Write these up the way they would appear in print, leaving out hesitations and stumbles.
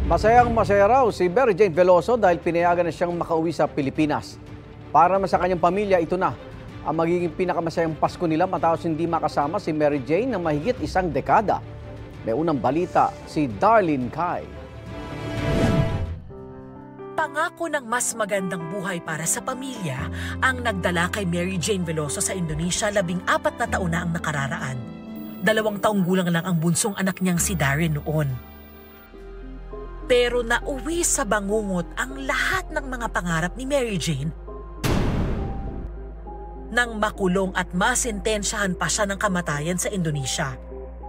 Masayang-masaya raw si Mary Jane Veloso dahil pinayagan na siyang makauwi sa Pilipinas. Para naman sa kanyang pamilya, ito na ang magiging pinakamasayang Pasko nila matapos hindi makasama si Mary Jane ng mahigit isang dekada. May unang balita si Darlene Kai. Pangako ng mas magandang buhay para sa pamilya ang nagdala kay Mary Jane Veloso sa Indonesia 14 na taon na ang nakararaan. 2 taong gulang lang ang bunsong anak niyang si Darren noon. Pero nauwi sa bangungot ang lahat ng mga pangarap ni Mary Jane nang makulong at masentensyahan pa siya ng kamatayan sa Indonesia.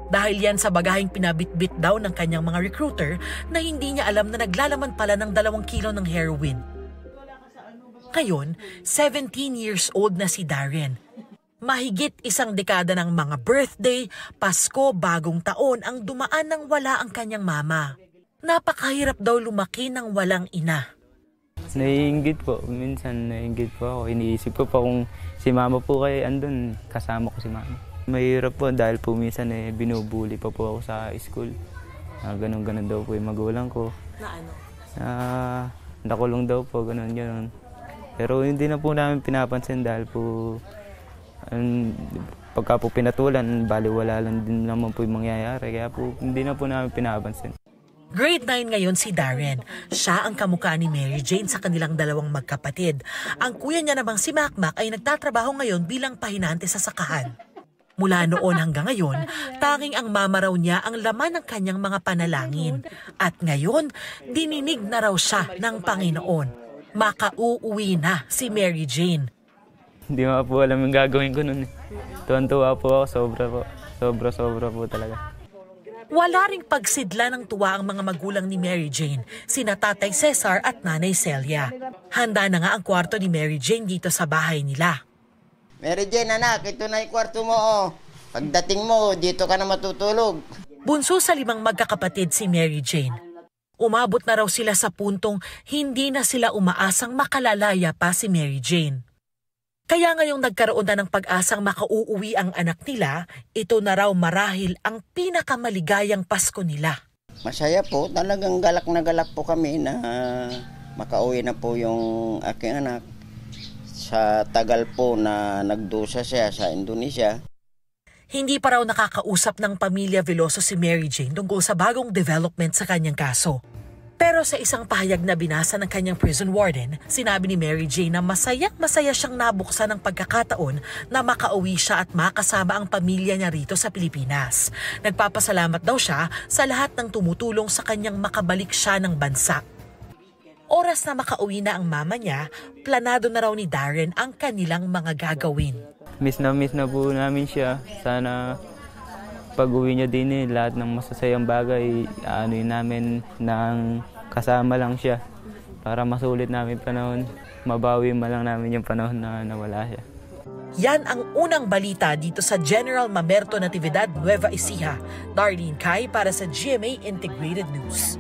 Dahil yan sa bagaheng pinabitbit daw ng kanyang mga recruiter na hindi niya alam na naglalaman pala ng 2 kilo ng heroin. Ngayon, 17 years old na si Darren. Mahigit isang dekada ng mga birthday, Pasko, bagong taon ang dumaan nang wala ang kanyang mama. Napakahirap daw lumaki ng walang ina. Naiinggit po. Minsan naiinggit po ako. Iniisip ko pa kung si mama po kayo andun, kasama ko si mama. Mahirap po dahil po minsan binubuli pa po ako sa school. Ganon-ganon daw po yung magulang ko. Na ano? Nakulong daw po, ganon-ganon. Pero hindi na po namin pinapansin dahil po pagka po pinatulan, baliwala lang din naman po yung mangyayari. Kaya po hindi na po namin pinapansin. Grade 9 ngayon si Darren. Siya ang kamukha ni Mary Jane sa kanilang 2 magkapatid. Ang kuya niya namang si Makmak ay nagtatrabaho ngayon bilang pahinante sa sakahan. Mula noon hanggang ngayon, tanging ang mama raw niya ang laman ng kanyang mga panalangin. At ngayon, dininig na raw siya ng Panginoon. Makauuwi na si Mary Jane. Hindi nga po alam yung gagawin ko nun. Tuwan-tuwa po ako, sobra po talaga. Wala ring pagsidla ng tuwa ang mga magulang ni Mary Jane, sina Tatay Cesar at Nanay Celia. Handa na nga ang kwarto ni Mary Jane dito sa bahay nila. Mary Jane, anak, ito na yung kwarto mo. Oh. Pagdating mo, dito ka na matutulog. Bunso sa 5 magkakapatid si Mary Jane. Umabot na raw sila sa puntong hindi na sila umaasang makalalaya pa si Mary Jane. Kaya ngayong nagkaroon na ng pag-asang makauuwi ang anak nila, ito na raw marahil ang pinakamaligayang Pasko nila. Masaya po, talagang galak na galak po kami na makauwi na po yung aking anak. Sa tagal po na nagdusa siya sa Indonesia. Hindi pa raw nakakausap ng pamilya Veloso si Mary Jane tungkol sa bagong development sa kanyang kaso. Pero sa isang pahayag na binasa ng kanyang prison warden, sinabi ni Mary Jane na masaya siyang nabuksan ng pagkakataon na makauwi siya at makasama ang pamilya niya rito sa Pilipinas. Nagpapasalamat daw siya sa lahat ng tumutulong sa kanyang makabalik siya ng bansa. Oras na makauwi na ang mama niya, planado na raw ni Darren ang kanilang mga gagawin. Miss na po namin siya. Sana pag-uwi niya din lahat ng masasayang bagay, namin nang kasama lang siya para masulit namin panahon, mabawi man lang namin yung panahon na nawala siya. Yan ang unang balita dito sa General Mamerto Natividad, Nueva Ecija. Darlene Kai para sa GMA Integrated News.